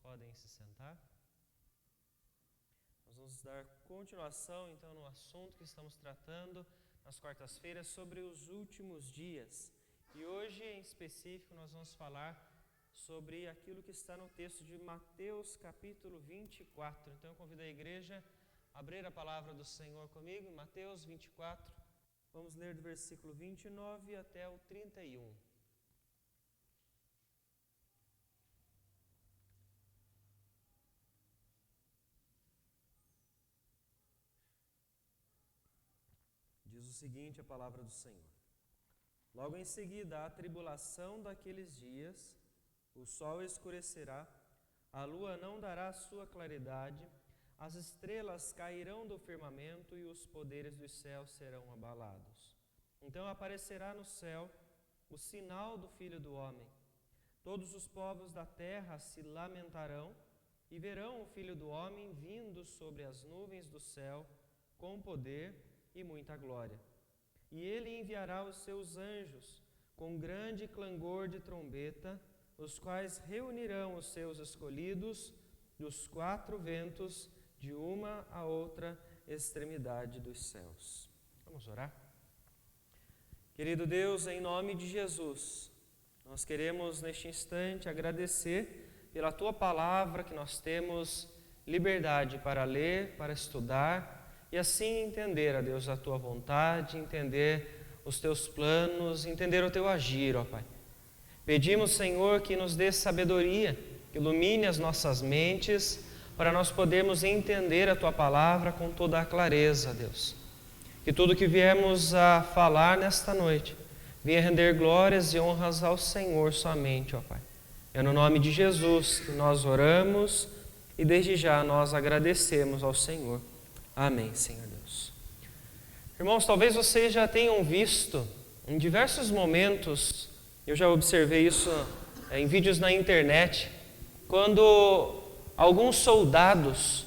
Podem se sentar. Nós vamos dar continuação, então, no assunto que estamos tratando nas quartas-feiras sobre os últimos dias. E hoje, em específico, nós vamos falar sobre aquilo que está no texto de Mateus, capítulo 24. Então, eu convido a igreja a abrir a palavra do Senhor comigo, em Mateus 24. Vamos ler do versículo 29 até o 31. Diz o seguinte a palavra do Senhor. Logo em seguida, a tribulação daqueles dias, o sol escurecerá, a lua não dará sua claridade, as estrelas cairão do firmamento e os poderes dos céus serão abalados. Então aparecerá no céu o sinal do Filho do Homem. Todos os povos da terra se lamentarão e verão o Filho do Homem vindo sobre as nuvens do céu com poder e muita glória. E ele enviará os seus anjos com grande clangor de trombeta, os quais reunirão os seus escolhidos dos quatro ventos, de uma a outra extremidade dos céus. Vamos orar? Querido Deus, em nome de Jesus, nós queremos neste instante agradecer pela Tua palavra que nós temos liberdade para ler, para estudar, e assim entender, ó Deus, a Tua vontade, entender os Teus planos, entender o Teu agir, ó Pai. Pedimos, Senhor, que nos dê sabedoria, que ilumine as nossas mentes, para nós podermos entender a Tua palavra com toda a clareza, Deus. Que tudo que viemos a falar nesta noite venha render glórias e honras ao Senhor somente, ó Pai. É no nome de Jesus que nós oramos e desde já nós agradecemos ao Senhor. Amém, Senhor Deus. Irmãos, talvez vocês já tenham visto em diversos momentos, eu já observei isso em vídeos na internet, quando alguns soldados,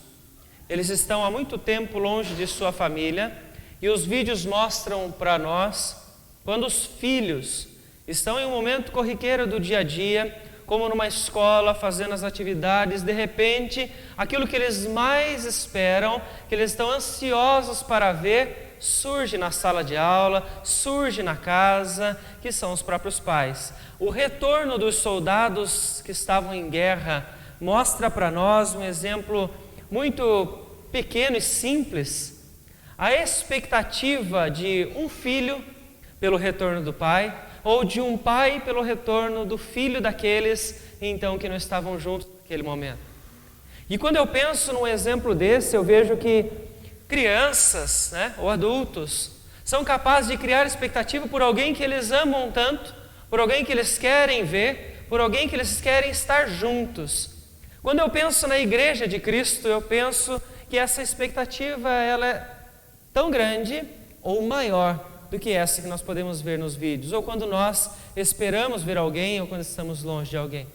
eles estão há muito tempo longe de sua família e os vídeos mostram para nós quando os filhos estão em um momento corriqueiro do dia a dia, como numa escola, fazendo as atividades, de repente, aquilo que eles mais esperam, que eles estão ansiosos para ver, surge na sala de aula, surge na casa, que são os próprios pais. O retorno dos soldados que estavam em guerra mostra para nós um exemplo muito pequeno e simples, a expectativa de um filho pelo retorno do pai, ou de um pai pelo retorno do filho daqueles, então, que não estavam juntos naquele momento. E quando eu penso num exemplo desse, eu vejo que crianças, ou adultos, são capazes de criar expectativa por alguém que eles amam tanto, por alguém que eles querem ver, por alguém que eles querem estar juntos. Quando eu penso na igreja de Cristo, eu penso que essa expectativa ela é tão grande ou maior do que essa que nós podemos ver nos vídeos, ou quando nós esperamos ver alguém, ou quando estamos longe de alguém.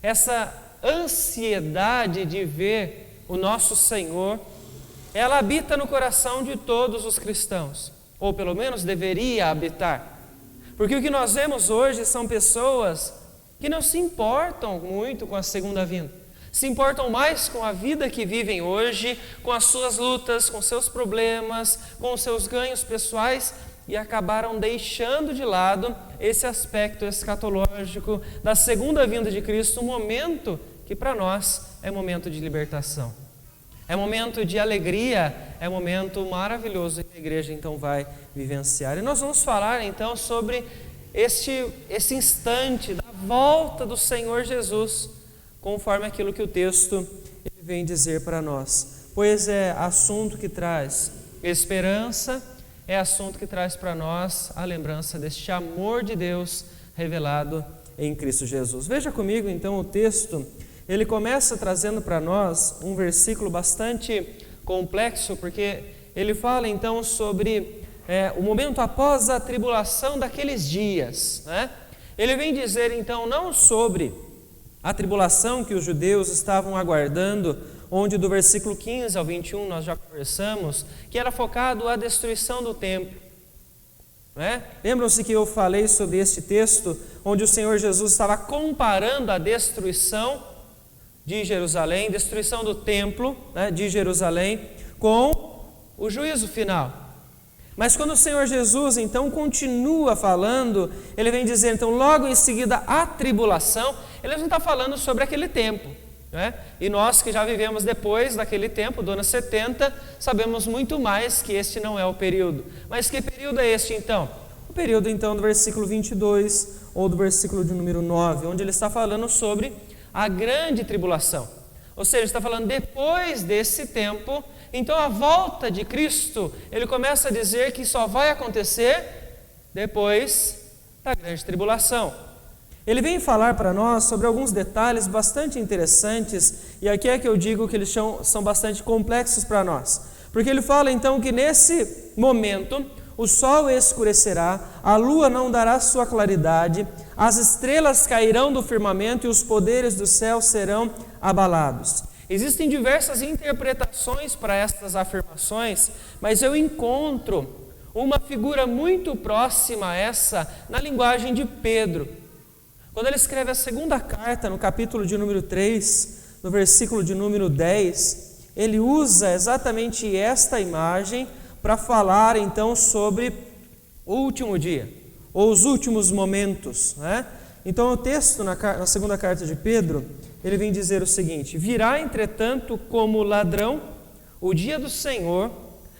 Essa ansiedade de ver o nosso Senhor, ela habita no coração de todos os cristãos, ou pelo menos deveria habitar. Porque o que nós vemos hoje são pessoas que não se importam muito com a segunda vinda, se importam mais com a vida que vivem hoje, com as suas lutas, com seus problemas, com os seus ganhos pessoais, e acabaram deixando de lado esse aspecto escatológico da segunda vinda de Cristo, um momento que para nós é momento de libertação. É momento de alegria, é momento maravilhoso que a igreja então vai vivenciar. E nós vamos falar então sobre esse instante da volta do Senhor Jesus, conforme aquilo que o texto ele vem dizer para nós. Pois é assunto que traz esperança, é assunto que traz para nós a lembrança deste amor de Deus revelado em Cristo Jesus. Veja comigo então o texto, ele começa trazendo para nós um versículo bastante complexo, porque ele fala então sobre o momento após a tribulação daqueles dias. Ele vem dizer então não sobre a tribulação que os judeus estavam aguardando, onde do versículo 15 ao 21 nós já conversamos, que era focado à destruição do templo. Lembram-se que eu falei sobre este texto, onde o Senhor Jesus estava comparando a destruição de Jerusalém, destruição do templo, né, de Jerusalém, com o juízo final. Mas quando o Senhor Jesus então continua falando, ele vem dizer então logo em seguida a tribulação. Ele não está falando sobre aquele tempo, né? E nós que já vivemos depois daquele tempo, do ano 70, sabemos muito mais que este não é o período. Mas que período é este então? O período então do versículo 22 ou do versículo de número 9, onde ele está falando sobre a grande tribulação. Ou seja, está falando depois desse tempo. Então a volta de Cristo, ele começa a dizer que só vai acontecer depois da grande tribulação. Ele vem falar para nós sobre alguns detalhes bastante interessantes, e aqui é que eu digo que eles são bastante complexos para nós. Porque ele fala então que nesse momento o sol escurecerá, a lua não dará sua claridade, as estrelas cairão do firmamento e os poderes do céu serão abalados. Existem diversas interpretações para estas afirmações, mas eu encontro uma figura muito próxima a essa na linguagem de Pedro. Quando ele escreve a segunda carta, no capítulo de número 3, no versículo de número 10, ele usa exatamente esta imagem para falar então sobre o último dia, ou os últimos momentos, né? Então o texto na segunda carta de Pedro, ele vem dizer o seguinte: virá entretanto como ladrão o dia do Senhor,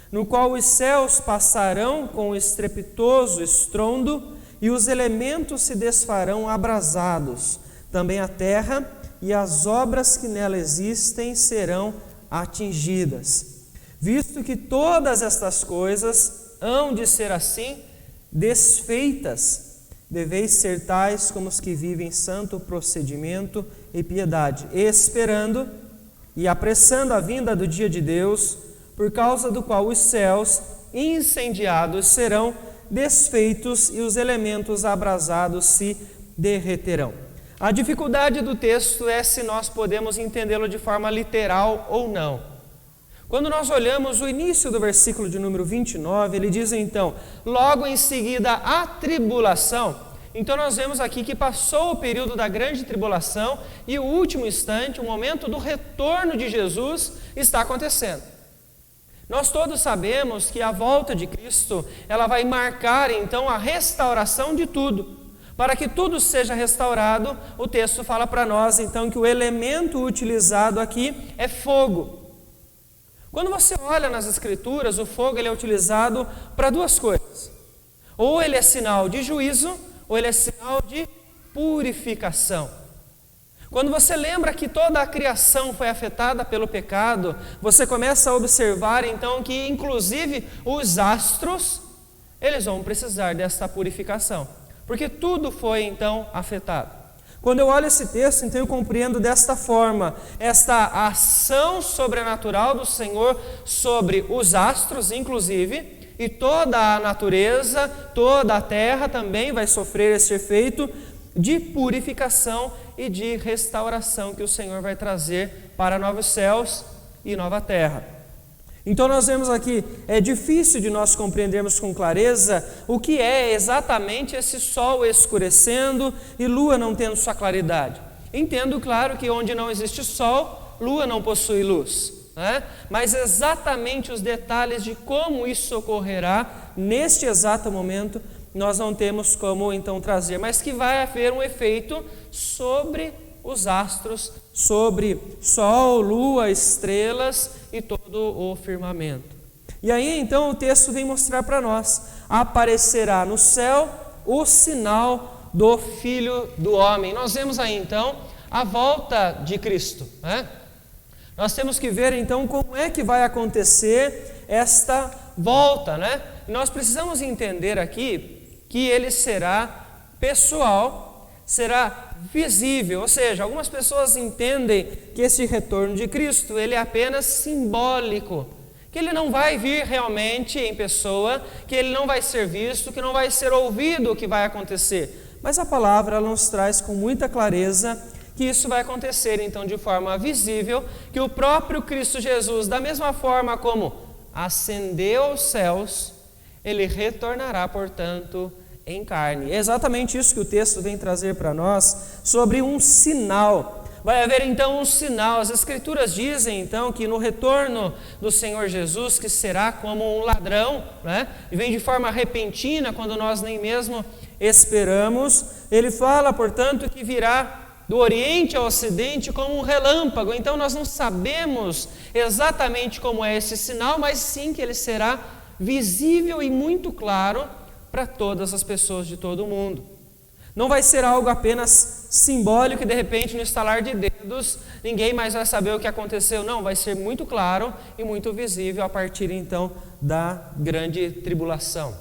no qual os céus passarão com estrepitoso estrondo e os elementos se desfarão abrasados, também a terra e as obras que nela existem serão atingidas. Visto que todas estas coisas hão de ser assim desfeitas, deveis ser tais como os que vivem santo procedimento e piedade, esperando e apressando a vinda do dia de Deus, por causa do qual os céus incendiados serão desfeitos e os elementos abrasados se derreterão. A dificuldade do texto é se nós podemos entendê-lo de forma literal ou não. Quando nós olhamos o início do versículo de número 29, ele diz então, logo em seguida a tribulação. Então nós vemos aqui que passou o período da grande tribulação e o último instante, o momento do retorno de Jesus, está acontecendo. Nós todos sabemos que a volta de Cristo, ela vai marcar então a restauração de tudo. Para que tudo seja restaurado, o texto fala para nós então que o elemento utilizado aqui é fogo. Quando você olha nas Escrituras, o fogo ele é utilizado para duas coisas. Ou ele é sinal de juízo, ou ele é sinal de purificação. Quando você lembra que toda a criação foi afetada pelo pecado, você começa a observar então que inclusive os astros, eles vão precisar dessa purificação, porque tudo foi então afetado. Quando eu olho esse texto, então eu compreendo desta forma, esta ação sobrenatural do Senhor sobre os astros, inclusive, e toda a natureza, toda a terra também vai sofrer esse efeito de purificação e de restauração que o Senhor vai trazer para novos céus e nova terra. Então nós vemos aqui, é difícil de nós compreendermos com clareza o que é exatamente esse sol escurecendo e lua não tendo sua claridade. Entendo, claro, que onde não existe sol, lua não possui luz, né? Mas exatamente os detalhes de como isso ocorrerá neste exato momento, nós não temos como então trazer, mas que vai haver um efeito sobre os astros, sobre sol, lua, estrelas e todo o firmamento. E aí então o texto vem mostrar para nós, aparecerá no céu o sinal do Filho do Homem. Nós vemos aí então a volta de Cristo, né? Nós temos que ver então como é que vai acontecer esta volta, né? Nós precisamos entender aqui que ele será pessoal, será visível, ou seja, algumas pessoas entendem que esse retorno de Cristo, ele é apenas simbólico, que ele não vai vir realmente em pessoa, que ele não vai ser visto, que não vai ser ouvido o que vai acontecer. Mas a palavra ela nos traz com muita clareza que isso vai acontecer então de forma visível, que o próprio Cristo Jesus, da mesma forma como ascendeu aos céus, ele retornará, portanto, em carne. É exatamente isso que o texto vem trazer para nós, sobre um sinal. vai haver então um sinal. As Escrituras dizem então que no retorno do Senhor Jesus, que será como um ladrão, né? E vem de forma repentina, quando nós nem mesmo esperamos. Ele fala, portanto, que virá do Oriente ao Ocidente como um relâmpago. Então nós não sabemos exatamente como é esse sinal, mas sim que ele será visível e muito claro para todas as pessoas de todo o mundo. Não vai ser algo apenas simbólico e de repente no estalar de dedos ninguém mais vai saber o que aconteceu. Não, vai ser muito claro e muito visível a partir então da grande tribulação.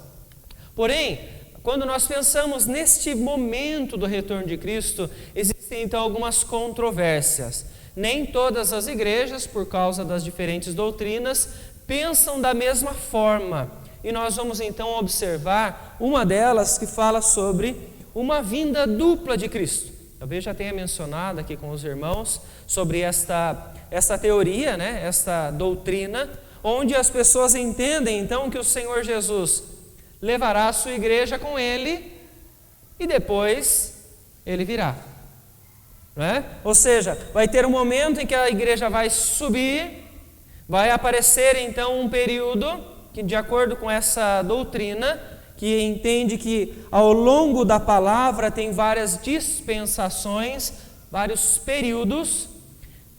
Porém, quando nós pensamos neste momento do retorno de Cristo, existem então algumas controvérsias. Nem todas as igrejas, por causa das diferentes doutrinas, pensam da mesma forma. E nós vamos então observar uma delas que fala sobre uma vinda dupla de Cristo. Talvez já tenha mencionado aqui com os irmãos sobre esta teoria, né? Esta doutrina, onde as pessoas entendem então que o Senhor Jesus levará a sua igreja com ele e depois ele virá. Não é? Ou seja, vai ter um momento em que a igreja vai subir, vai aparecer então um período que, de acordo com essa doutrina, que entende que ao longo da palavra tem várias dispensações, vários períodos.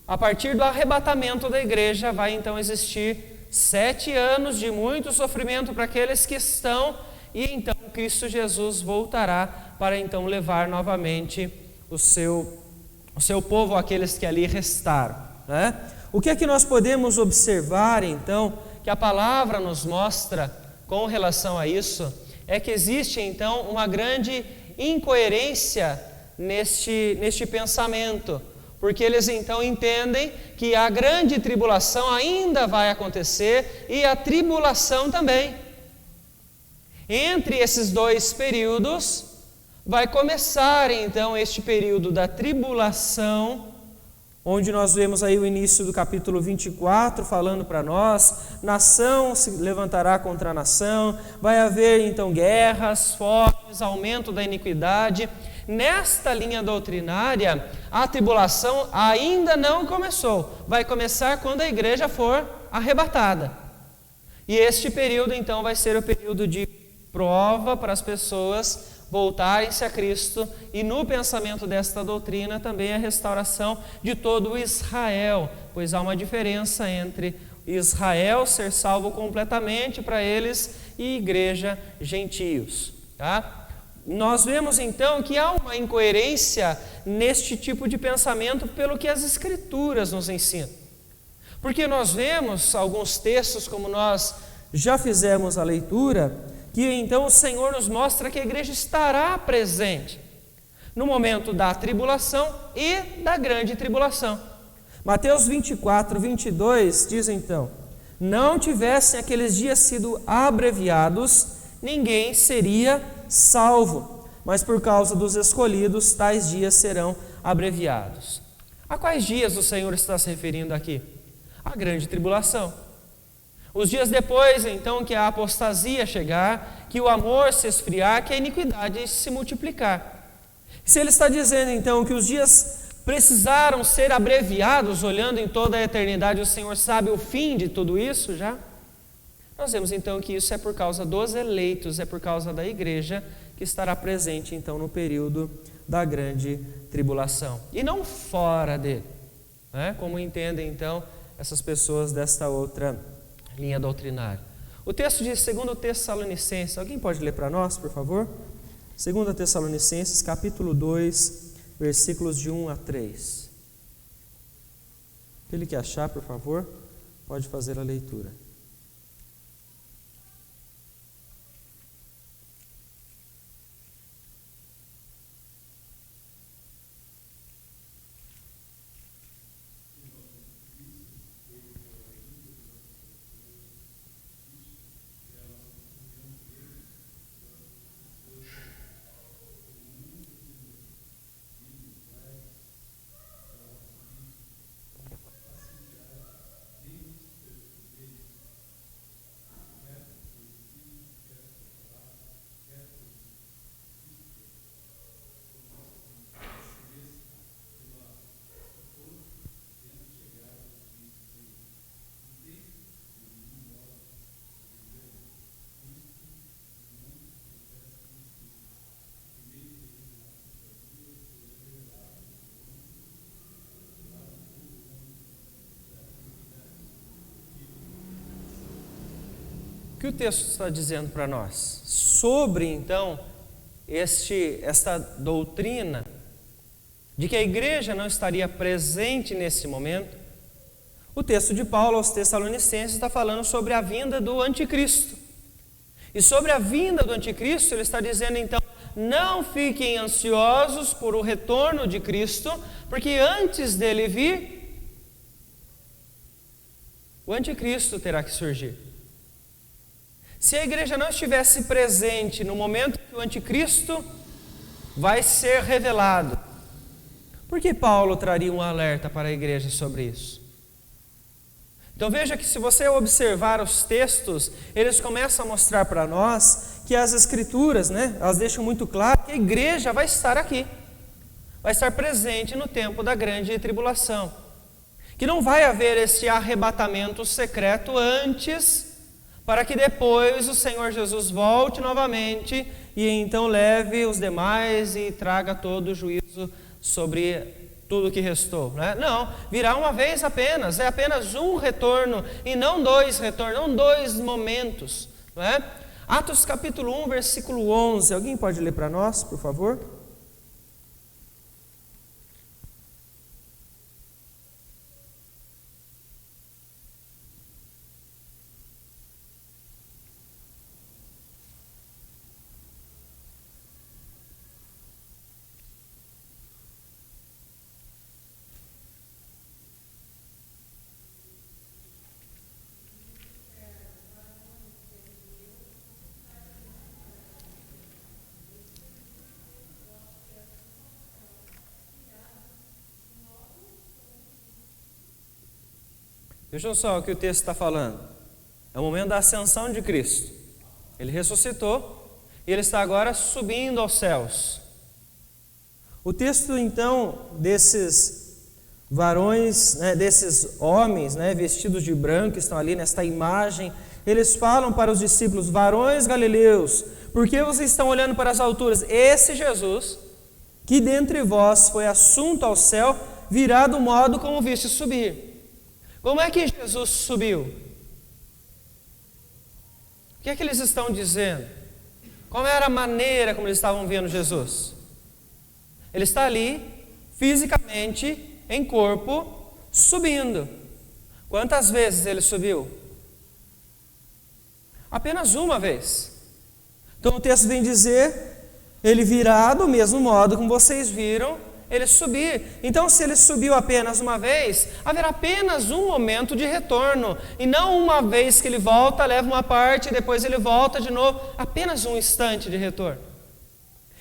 A partir do arrebatamento da igreja vai então existir 7 anos de muito sofrimento para aqueles que estão, e então Cristo Jesus voltará para então levar novamente o seu povo, aqueles que ali restaram, né? O que é que nós podemos observar então, que a palavra nos mostra com relação a isso, é que existe então uma grande incoerência neste pensamento, porque eles então entendem que a grande tribulação ainda vai acontecer e a tribulação também. Entre esses dois períodos, vai começar então este período da tribulação, onde nós vemos aí o início do capítulo 24 falando para nós, nação se levantará contra nação, vai haver então guerras, fomes, aumento da iniquidade. Nesta linha doutrinária, a tribulação ainda não começou, vai começar quando a igreja for arrebatada. E este período então vai ser o período de prova para as pessoas voltarem-se a Cristo, e no pensamento desta doutrina também a restauração de todo o Israel, pois há uma diferença entre Israel ser salvo completamente para eles e igreja gentios, tá? Nós vemos então que há uma incoerência neste tipo de pensamento pelo que as Escrituras nos ensinam, porque nós vemos alguns textos, como nós já fizemos a leitura, que então o Senhor nos mostra que a igreja estará presente no momento da tribulação e da grande tribulação. Mateus 24, 22 diz então: não tivessem aqueles dias sido abreviados, ninguém seria salvo, mas por causa dos escolhidos, tais dias serão abreviados. A quais dias o Senhor está se referindo aqui? A grande tribulação. Os dias depois, então, que a apostasia chegar, que o amor se esfriar, que a iniquidade se multiplicar. Se ele está dizendo, então, que os dias precisaram ser abreviados, olhando em toda a eternidade, o Senhor sabe o fim de tudo isso já? Nós vemos, então, que isso é por causa dos eleitos, é por causa da igreja que estará presente, então, no período da grande tribulação. E não fora dele, né? Como entendem, então, essas pessoas desta outra linha doutrinária. O texto de 2 Tessalonicenses, alguém pode ler para nós, por favor? 2 Tessalonicenses, capítulo 2, versículos de 1 a 3. Aquele que achar, por favor, pode fazer a leitura. que o texto está dizendo para nós? Sobre, então, esta doutrina de que a igreja não estaria presente nesse momento, o texto de Paulo aos Tessalonicenses está falando sobre a vinda do anticristo. E sobre a vinda do anticristo, ele está dizendo então, não fiquem ansiosos por o retorno de Cristo, porque antes dele vir, o anticristo terá que surgir. Se a igreja não estivesse presente no momento que o anticristo vai ser revelado, por que Paulo traria um alerta para a igreja sobre isso? Então veja que se você observar os textos, eles começam a mostrar para nós que as escrituras, elas deixam muito claro que a igreja vai estar aqui, vai estar presente no tempo da grande tribulação, que não vai haver esse arrebatamento secreto antes, para que depois o Senhor Jesus volte novamente e então leve os demais e traga todo o juízo sobre tudo que restou, Não, virá uma vez apenas, é apenas um retorno e não dois retornos, não dois momentos, Atos capítulo 1, versículo 11, alguém pode ler para nós, por favor? Vejam só o que o texto está falando. É o momento da ascensão de Cristo. Ele ressuscitou e ele está agora subindo aos céus. O texto então desses varões, desses homens, vestidos de branco, que estão ali nesta imagem, eles falam para os discípulos: varões galileus, por que vocês estão olhando para as alturas? Esse Jesus, que dentre vós foi assunto ao céu, virá do modo como viste subir. Como é que Jesus subiu? O que é que eles estão dizendo? Qual era a maneira como eles estavam vendo Jesus? Ele está ali, fisicamente, em corpo, subindo. Quantas vezes ele subiu? Apenas uma vez. Então o texto vem dizer, ele virá do mesmo modo como vocês viram ele subir. Então, se ele subiu apenas uma vez, haverá apenas um momento de retorno, e não uma vez que ele volta, leva uma parte e depois ele volta de novo, apenas um instante de retorno.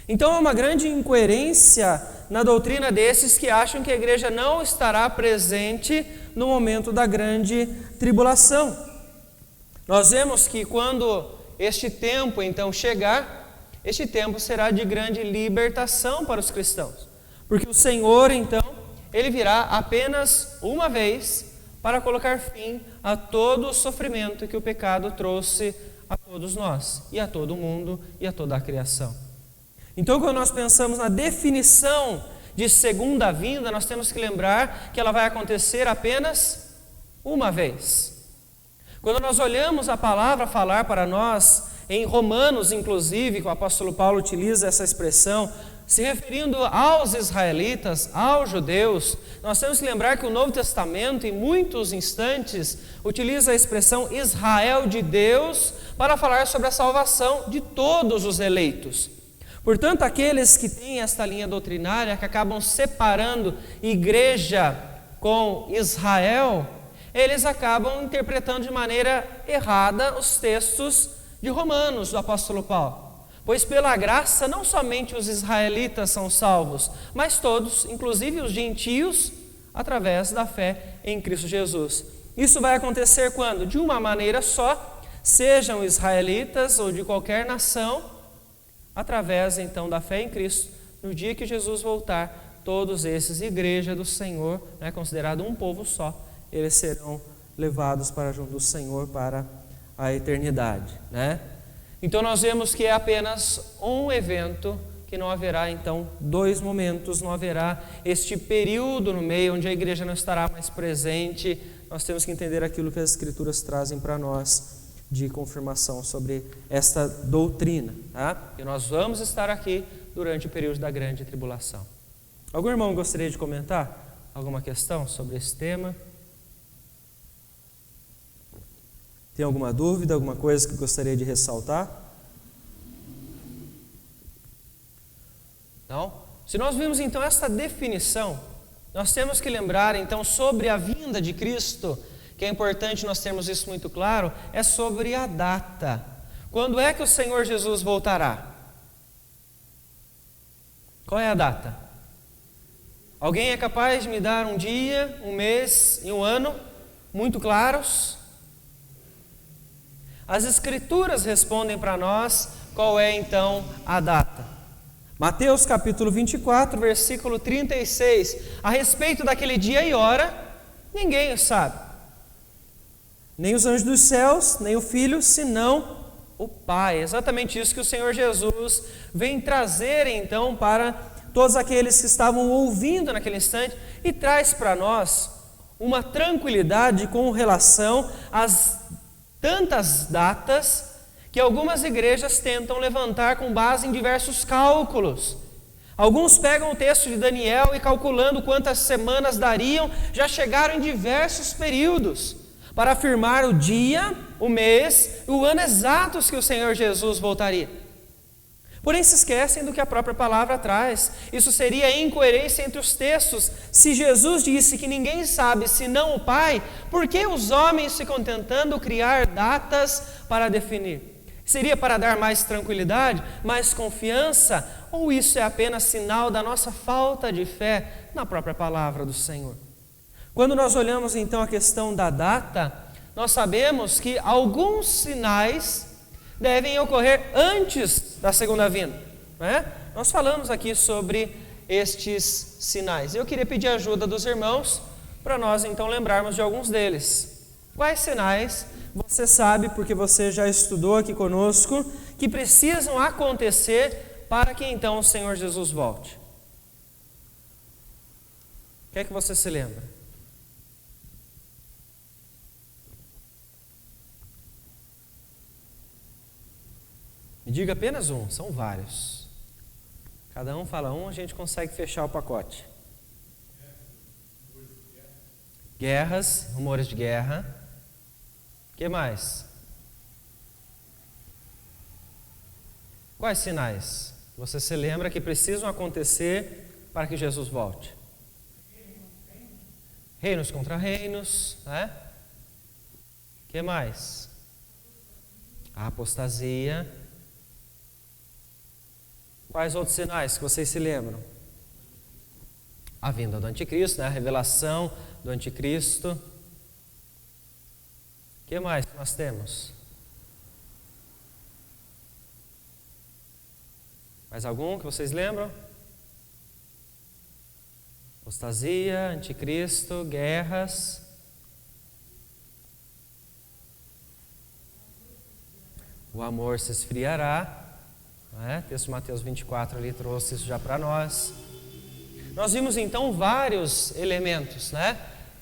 Então, há uma grande incoerência na doutrina desses que acham que a igreja não estará presente no momento da grande tribulação. Nós vemos que quando este tempo então chegar, este tempo será de grande libertação para os cristãos. Porque o Senhor, então, ele virá apenas uma vez para colocar fim a todo o sofrimento que o pecado trouxe a todos nós, e a todo o mundo, e a toda a criação. Então, quando nós pensamos na definição de segunda vinda, nós temos que lembrar que ela vai acontecer apenas uma vez. Quando nós olhamos a palavra falar para nós, em Romanos, inclusive, que o apóstolo Paulo utiliza essa expressão, se referindo aos israelitas, aos judeus, nós temos que lembrar que o Novo Testamento, em muitos instantes, utiliza a expressão Israel de Deus para falar sobre a salvação de todos os eleitos. Portanto, aqueles que têm esta linha doutrinária, que acabam separando igreja com Israel, eles acabam interpretando de maneira errada os textos de Romanos, do apóstolo Paulo. Pois pela graça, não somente os israelitas são salvos, mas todos, inclusive os gentios, através da fé em Cristo Jesus. Isso vai acontecer quando? De uma maneira só, sejam israelitas ou de qualquer nação, através então da fé em Cristo. No dia que Jesus voltar, todos esses, igreja do Senhor, considerado um povo só, eles serão levados para junto do Senhor para a eternidade, Então nós vemos que é apenas um evento, que não haverá então dois momentos, não haverá este período no meio onde a igreja não estará mais presente. Nós temos que entender aquilo que as Escrituras trazem para nós de confirmação sobre esta doutrina, tá? E nós vamos estar aqui durante o período da grande tribulação. Algum irmão gostaria de comentar alguma questão sobre esse tema? Tem alguma dúvida, alguma coisa que gostaria de ressaltar? Não? Se nós vimos então esta definição, nós temos que lembrar então sobre a vinda de Cristo, que é importante nós termos isso muito claro, é sobre a data. Quando é que o Senhor Jesus voltará? Qual é a data? Alguém é capaz de me dar um dia, um mês e um ano muito claros? As Escrituras respondem para nós qual é então a data. Mateus capítulo 24, versículo 36, a respeito daquele dia e hora, ninguém o sabe. Nem os anjos dos céus, nem o Filho, senão o Pai. Exatamente isso que o Senhor Jesus vem trazer então para todos aqueles que estavam ouvindo naquele instante e traz para nós uma tranquilidade com relação às tantas datas que algumas igrejas tentam levantar com base em diversos cálculos. Alguns pegam o texto de Daniel e calculando quantas semanas dariam, já chegaram em diversos períodos para afirmar o dia, o mês e o ano exatos que o Senhor Jesus voltaria. Porém, se esquecem do que a própria palavra traz. Isso seria incoerência entre os textos. Se Jesus disse que ninguém sabe senão o Pai, por que os homens ficam tentando criar datas para definir? Seria para dar mais tranquilidade, mais confiança? Ou isso é apenas sinal da nossa falta de fé na própria palavra do Senhor? Quando nós olhamos então a questão da data, nós sabemos que alguns sinais devem ocorrer antes da segunda vinda, né? Nós falamos aqui sobre estes sinais. Eu queria pedir a ajuda dos irmãos para nós então lembrarmos de alguns deles. Quais sinais você sabe, porque você já estudou aqui conosco, que precisam acontecer para que então o Senhor Jesus volte? O que é que você se lembra? Me diga apenas um, são vários. Cada um fala um, a gente consegue fechar o pacote. Guerras, rumores de guerra. O que mais? Quais sinais você se lembra que precisam acontecer para que Jesus volte? Reinos contra reinos, né? O que mais? A apostasia. Quais outros sinais que vocês se lembram? A vinda do anticristo, né? A revelação do anticristo. O que mais nós temos? Mais algum que vocês lembram? Apostasia, anticristo, guerras. O amor se esfriará. O texto de Mateus 24 ali trouxe isso já para nós. Nós vimos então vários elementos, né?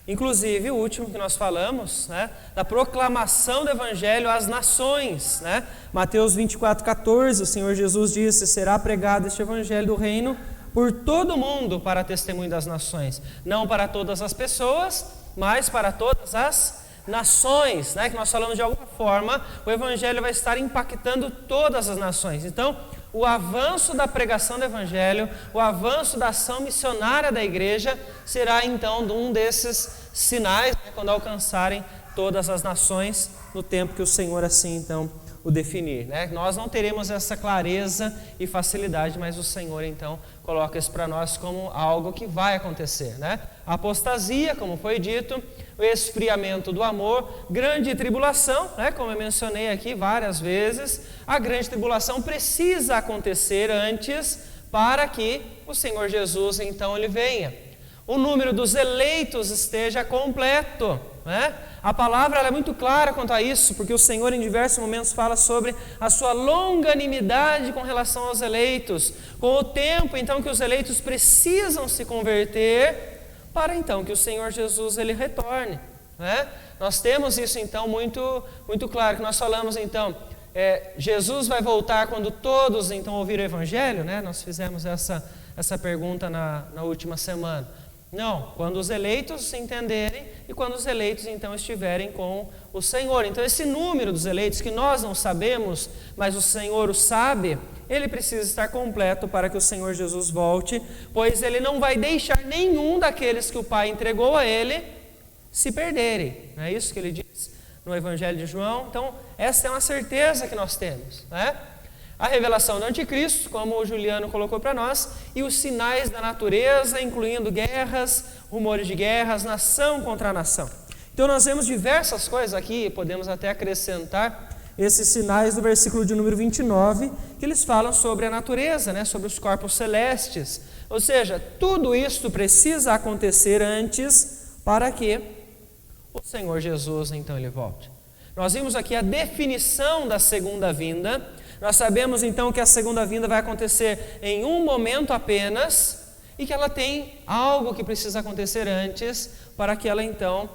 Inclusive o último que nós falamos, né? Da proclamação do Evangelho às nações, né? Mateus 24, 14, o Senhor Jesus disse: será pregado este Evangelho do reino por todo o mundo para testemunho das nações. Não para todas as pessoas, mas para todas as nações, né? Que nós falamos de alguma forma, o Evangelho vai estar impactando todas as nações. Então, o avanço da pregação do Evangelho, o avanço da ação missionária da igreja, será então um desses sinais, né, quando alcançarem todas as nações, no tempo que o Senhor assim então o definir, né? Nós não teremos essa clareza e facilidade, mas o Senhor então coloca isso para nós como algo que vai acontecer, né? A apostasia, como foi dito, o esfriamento do amor, grande tribulação, né? Como eu mencionei aqui várias vezes, a grande tribulação precisa acontecer antes para que o Senhor Jesus então ele venha. O número dos eleitos esteja completo, né? A palavra ela é muito clara quanto a isso, porque o Senhor em diversos momentos fala sobre a sua longanimidade com relação aos eleitos, com o tempo então que os eleitos precisam se converter, para então que o Senhor Jesus ele retorne. né? Nós temos isso então muito, muito claro, que nós falamos então, Jesus vai voltar quando todos então ouvirem o Evangelho, né? Nós fizemos essa pergunta na última semana. Não, quando os eleitos se entenderem e quando os eleitos então estiverem com o Senhor. Então esse número dos eleitos que nós não sabemos, mas o Senhor o sabe, ele precisa estar completo para que o Senhor Jesus volte, pois ele não vai deixar nenhum daqueles que o Pai entregou a ele se perderem. Não é isso que ele diz no Evangelho de João? Então essa é uma certeza que nós temos, né? A revelação do anticristo, como o Juliano colocou para nós, e os sinais da natureza, incluindo guerras, rumores de guerras, nação contra nação. Então nós vemos diversas coisas aqui, podemos até acrescentar esses sinais do versículo de número 29, que eles falam sobre a natureza, né, sobre os corpos celestes. Ou seja, tudo isso precisa acontecer antes para que o Senhor Jesus então ele volte. Nós vimos aqui a definição da segunda vinda. Nós sabemos então que a segunda vinda vai acontecer em um momento apenas e que ela tem algo que precisa acontecer antes para que ela então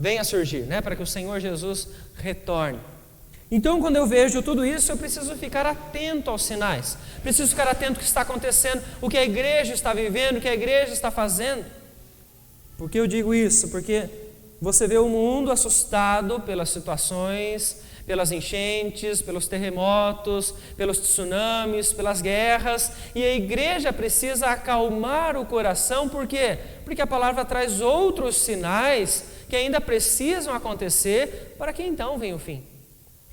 venha a surgir, né? Para que o Senhor Jesus retorne. Então quando eu vejo tudo isso, eu preciso ficar atento aos sinais, preciso ficar atento ao que está acontecendo, o que a igreja está vivendo, o que a igreja está fazendo. Por que eu digo isso? Porque você vê o mundo assustado pelas situações, pelas enchentes, pelos terremotos, pelos tsunamis, pelas guerras, e a igreja precisa acalmar o coração, por quê? Porque a palavra traz outros sinais que ainda precisam acontecer para que então venha o fim.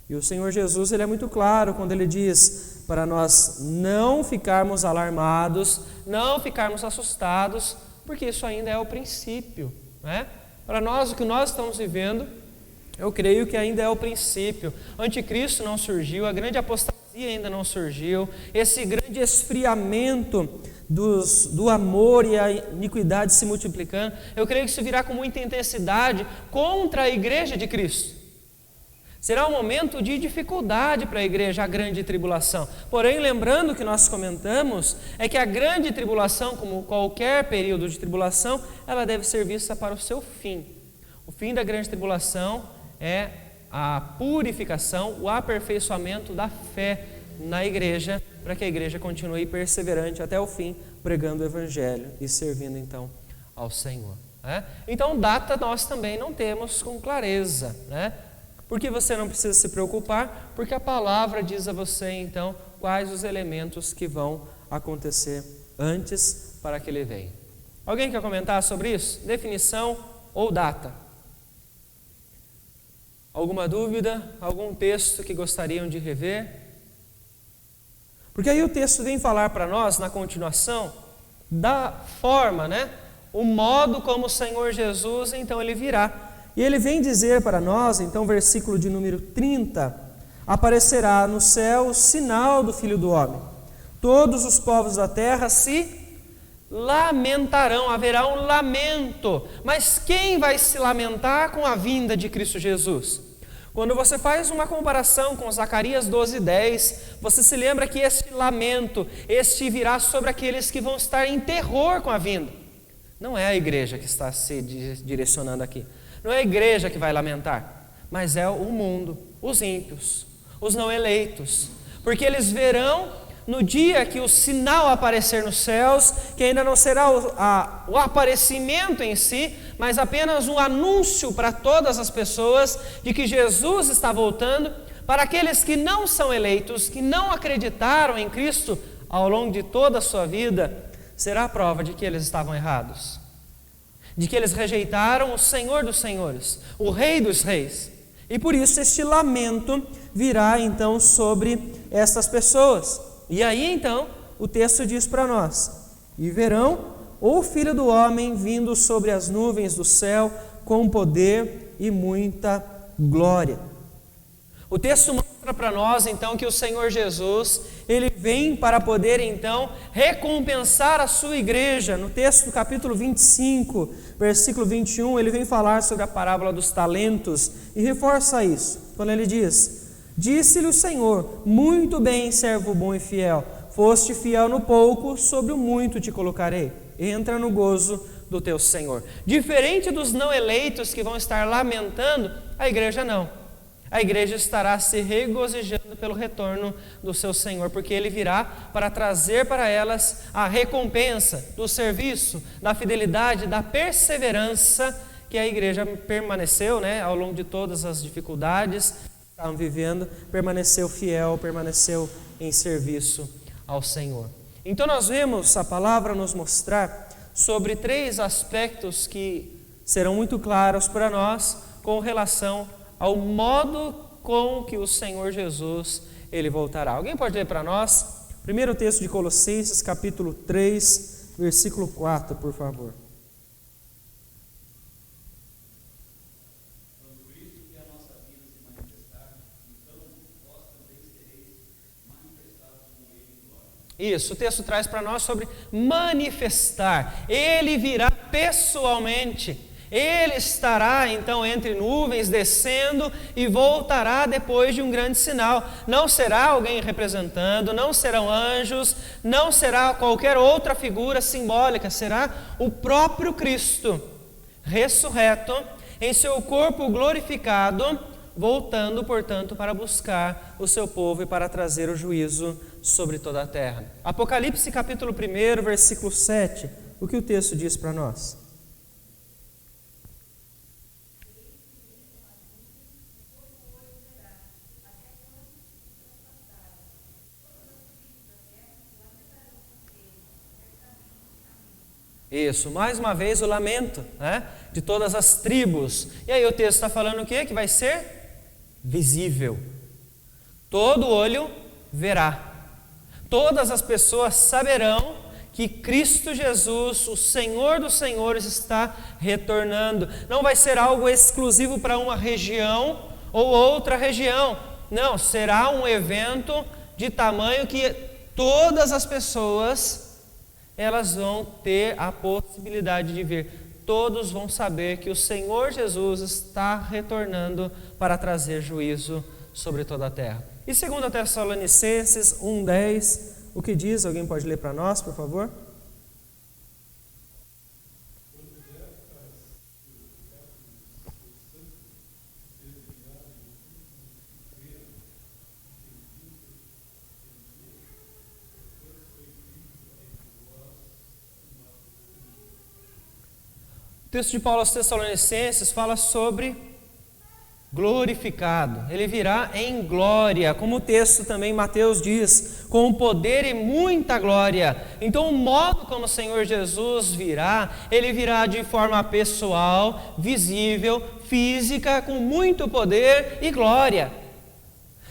E o Senhor Jesus, ele é muito claro quando ele diz para nós não ficarmos alarmados, não ficarmos assustados, porque isso ainda é o princípio, né? Para nós, o que nós estamos vivendo, eu creio que ainda é o princípio. O anticristo não surgiu, a grande apostasia ainda não surgiu, esse grande esfriamento do amor e a iniquidade se multiplicando, eu creio que isso virá com muita intensidade contra a igreja de Cristo. Será um momento de dificuldade para a igreja, a grande tribulação. Porém, lembrando que nós comentamos, é que a grande tribulação, como qualquer período de tribulação, ela deve ser vista para o seu fim. O fim da grande tribulação é a purificação, o aperfeiçoamento da fé na igreja, para que a igreja continue perseverante até o fim, pregando o Evangelho e servindo então ao Senhor, né? Então data nós também não temos com clareza, né? Porque você não precisa se preocupar, porque a palavra diz a você então quais os elementos que vão acontecer antes para que ele venha. Alguém quer comentar sobre isso? Definição ou data? Alguma dúvida? Algum texto que gostariam de rever? Porque aí o texto vem falar para nós, na continuação, da forma, né? O modo como o Senhor Jesus, então, ele virá. E ele vem dizer para nós, então, versículo de número 30, aparecerá no céu o sinal do Filho do Homem. Todos os povos da terra se lamentarão, haverá um lamento. Mas quem vai se lamentar com a vinda de Cristo Jesus? Quando você faz uma comparação com Zacarias 12:10, você se lembra que este lamento, este virá sobre aqueles que vão estar em terror com a vinda. Não é a igreja que está se direcionando aqui. Não é a igreja que vai lamentar, mas é o mundo, os ímpios, os não eleitos. Porque eles verão no dia que o sinal aparecer nos céus, que ainda não será o aparecimento em si, mas apenas um anúncio para todas as pessoas de que Jesus está voltando. Para aqueles que não são eleitos, que não acreditaram em Cristo ao longo de toda a sua vida, será a prova de que eles estavam errados, de que eles rejeitaram o Senhor dos Senhores, o Rei dos Reis. E por isso este lamento virá então sobre estas pessoas. E aí então o texto diz para nós: e verão o Filho do Homem vindo sobre as nuvens do céu com poder e muita glória. O texto mostra para nós então que o Senhor Jesus, ele vem para poder então recompensar a sua igreja. No texto do capítulo 25, versículo 21, ele vem falar sobre a parábola dos talentos e reforça isso, quando ele diz: disse-lhe o Senhor, muito bem, servo bom e fiel, foste fiel no pouco, sobre o muito te colocarei, entra no gozo do teu Senhor. Diferente dos não eleitos que vão estar lamentando, a igreja não. A igreja estará se regozijando pelo retorno do seu Senhor, porque Ele virá para trazer para elas a recompensa do serviço, da fidelidade, da perseverança que a igreja permaneceu, ao longo de todas as dificuldades que estavam vivendo, permaneceu fiel, permaneceu em serviço ao Senhor. Então nós vemos a palavra nos mostrar sobre 3 aspectos que serão muito claros para nós com relação ao modo com que o Senhor Jesus, Ele voltará. Alguém pode ler para nós? Primeiro texto de Colossenses, capítulo 3, versículo 4, por favor. Isso, o texto traz para nós sobre manifestar. Ele virá pessoalmente. Ele estará então entre nuvens, descendo e voltará depois de um grande sinal. Não será alguém representando, não serão anjos, não será qualquer outra figura simbólica. Será o próprio Cristo, ressurreto, em seu corpo glorificado, voltando, portanto, para buscar o seu povo e para trazer o juízo sobre toda a terra. Apocalipse capítulo 1, versículo 7, o que o texto diz para nós? Isso, mais uma vez o lamento, de todas as tribos. E aí o texto está falando o quê? Que vai ser visível. Todo olho verá. Todas as pessoas saberão que Cristo Jesus, o Senhor dos Senhores, está retornando. Não vai ser algo exclusivo para uma região ou outra região. Não, será um evento de tamanho que todas as pessoas elas vão ter a possibilidade de ver. Todos vão saber que o Senhor Jesus está retornando para trazer juízo sobre toda a terra. E 2 Tessalonicenses 1,10, o que diz? Alguém pode ler para nós, por favor? O texto de Paulo aos Tessalonicenses fala sobre glorificado. Ele virá em glória, como o texto também Mateus diz, com poder e muita glória. Então o modo como o Senhor Jesus virá, Ele virá de forma pessoal, visível, física, com muito poder e glória.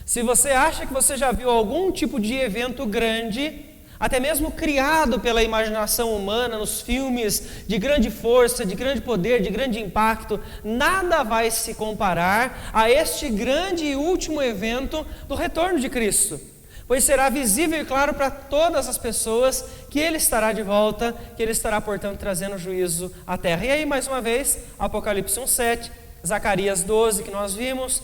Se você acha que você já viu algum tipo de evento grande, até mesmo criado pela imaginação humana, nos filmes de grande força, de grande poder, de grande impacto, nada vai se comparar a este grande e último evento do retorno de Cristo. Pois será visível e claro para todas as pessoas que Ele estará de volta, que Ele estará, portanto, trazendo juízo à terra. E aí, mais uma vez, Apocalipse 1,7, Zacarias 12, que nós vimos,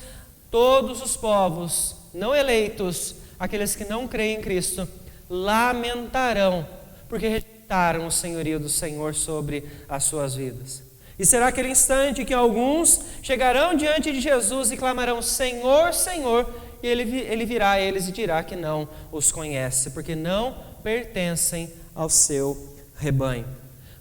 todos os povos não eleitos, aqueles que não creem em Cristo, lamentarão, porque rejeitaram o senhorio do Senhor sobre as suas vidas. E será aquele instante que alguns chegarão diante de Jesus e clamarão: Senhor, Senhor, e ele virá a eles e dirá que não os conhece, porque não pertencem ao seu rebanho.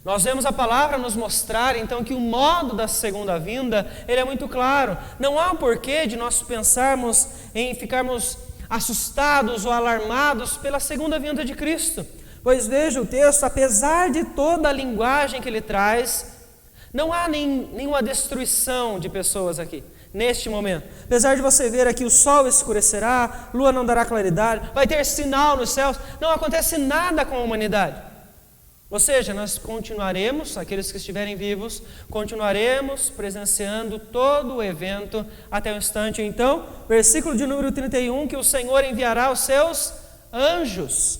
Nós vemos a palavra nos mostrar então que o modo da segunda vinda, ele é muito claro. Não há um porquê de nós pensarmos em ficarmos assustados ou alarmados pela segunda vinda de Cristo. Pois veja o texto, apesar de toda a linguagem que ele traz, não há nenhuma destruição de pessoas aqui, neste momento. Apesar de você ver aqui o sol escurecerá, lua não dará claridade, vai ter sinal nos céus, não acontece nada com a humanidade. Ou seja, nós continuaremos, aqueles que estiverem vivos, continuaremos presenciando todo o evento até o instante. Então, versículo de número 31, que o Senhor enviará os seus anjos,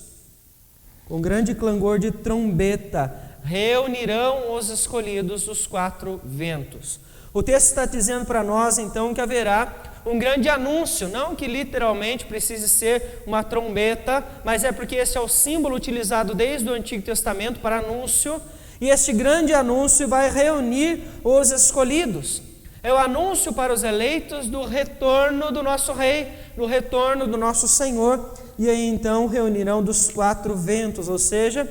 com grande clangor de trombeta, reunirão os escolhidos dos 4 ventos. O texto está dizendo para nós, então, que haverá um grande anúncio, não que literalmente precise ser uma trombeta, mas é porque esse é o símbolo utilizado desde o Antigo Testamento para anúncio. E este grande anúncio vai reunir os escolhidos. É o anúncio para os eleitos do retorno do nosso Rei, do retorno do nosso Senhor. E aí então reunirão dos 4 ventos, ou seja,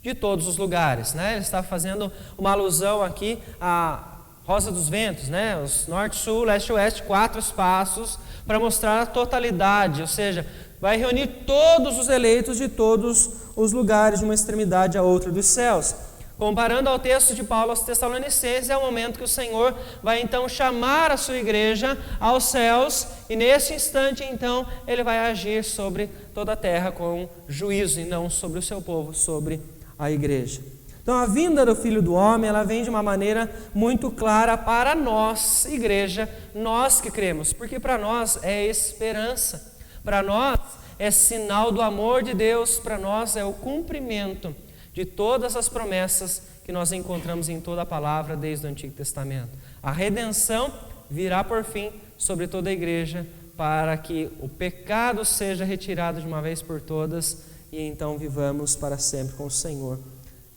de todos os lugares, né? Ele está fazendo uma alusão aqui à Rosa dos Ventos, né? Os norte, sul, leste e oeste, 4 espaços para mostrar a totalidade, ou seja, vai reunir todos os eleitos de todos os lugares, de uma extremidade à outra dos céus. Comparando ao texto de Paulo aos Tessalonicenses, é o momento que o Senhor vai então chamar a sua igreja aos céus, e nesse instante então ele vai agir sobre toda a terra com juízo, e não sobre o seu povo, sobre a igreja. Então a vinda do Filho do Homem, ela vem de uma maneira muito clara para nós, igreja, nós que cremos, porque para nós é esperança, para nós é sinal do amor de Deus, para nós é o cumprimento de todas as promessas que nós encontramos em toda a palavra desde o Antigo Testamento. A redenção virá por fim sobre toda a igreja, para que o pecado seja retirado de uma vez por todas, e então vivamos para sempre com o Senhor,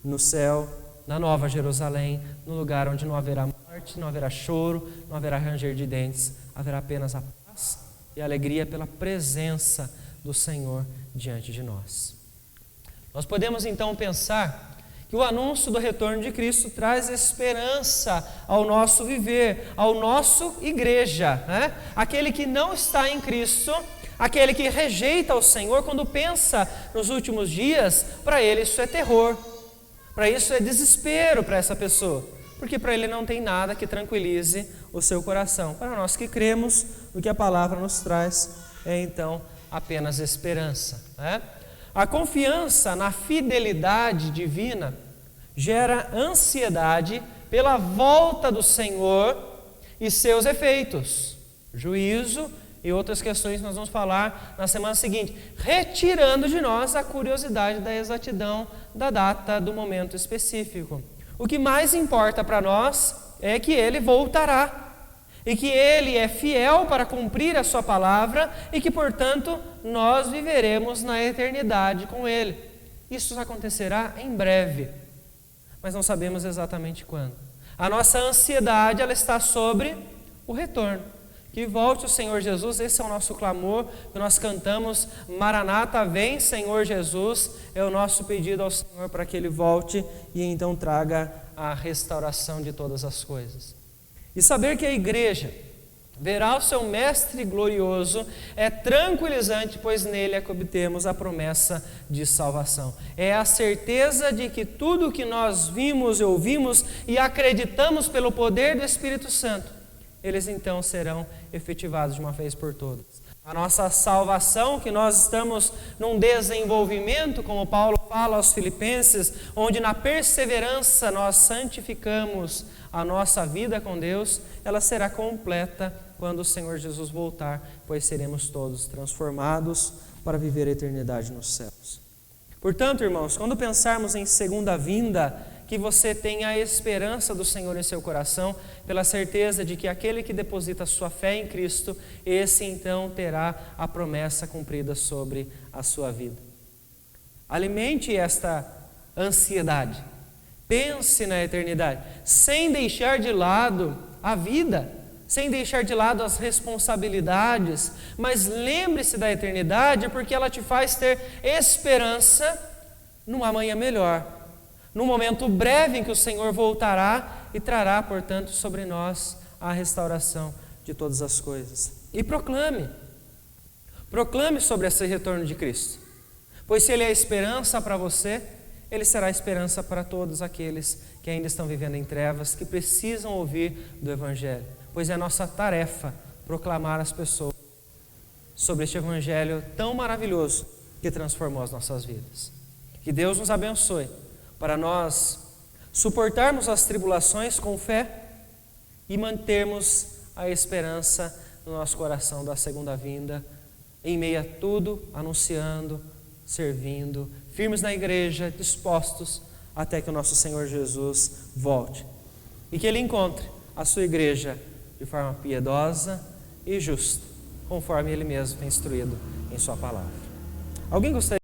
no céu, na Nova Jerusalém, no lugar onde não haverá morte, não haverá choro, não haverá ranger de dentes, haverá apenas a paz e a alegria pela presença do Senhor diante de nós. Nós podemos então pensar que o anúncio do retorno de Cristo traz esperança ao nosso viver, ao nosso igreja, né? Aquele que não está em Cristo, aquele que rejeita o Senhor, quando pensa nos últimos dias, para ele isso é terror, para isso é desespero para essa pessoa, porque para ele não tem nada que tranquilize o seu coração. Para nós que cremos, o que a palavra nos traz é então apenas esperança, né? A confiança na fidelidade divina gera ansiedade pela volta do Senhor e seus efeitos, juízo e outras questões que nós vamos falar na semana seguinte, retirando de nós a curiosidade da exatidão da data, do momento específico. O que mais importa para nós é que Ele voltará e que Ele é fiel para cumprir a sua palavra e que, portanto, nós viveremos na eternidade com Ele. Isso acontecerá em breve, mas não sabemos exatamente quando. A nossa ansiedade, ela está sobre o retorno. Que volte o Senhor Jesus, esse é o nosso clamor, que nós cantamos, Maranata, vem Senhor Jesus, é o nosso pedido ao Senhor para que Ele volte e então traga a restauração de todas as coisas. E saber que a igreja verá o seu Mestre glorioso é tranquilizante, pois nele é que obtemos a promessa de salvação. É a certeza de que tudo o que nós vimos e ouvimos e acreditamos pelo poder do Espírito Santo, eles então serão efetivados de uma vez por todas. A nossa salvação, que nós estamos num desenvolvimento, como Paulo fala aos Filipenses, onde na perseverança nós santificamos a nossa vida com Deus, ela será completa quando o Senhor Jesus voltar, pois seremos todos transformados para viver a eternidade nos céus. Portanto, irmãos, quando pensarmos em segunda vinda, que você tenha a esperança do Senhor em seu coração, pela certeza de que aquele que deposita sua fé em Cristo, esse então terá a promessa cumprida sobre a sua vida. Alimente esta ansiedade, pense na eternidade, sem deixar de lado a vida, sem deixar de lado as responsabilidades, mas lembre-se da eternidade, porque ela te faz ter esperança num amanhã melhor, num momento breve em que o Senhor voltará e trará, portanto, sobre nós a restauração de todas as coisas. E proclame sobre esse retorno de Cristo, pois se Ele é esperança para você, Ele será esperança para todos aqueles que ainda estão vivendo em trevas, que precisam ouvir do Evangelho, pois é nossa tarefa proclamar às pessoas sobre este Evangelho tão maravilhoso que transformou as nossas vidas. Que Deus nos abençoe para nós suportarmos as tribulações com fé e mantermos a esperança no nosso coração da segunda vinda, em meio a tudo, anunciando, servindo, firmes na igreja, dispostos até que o nosso Senhor Jesus volte. E que Ele encontre a sua igreja de forma piedosa e justa, conforme Ele mesmo tem instruído em sua palavra. Alguém gostaria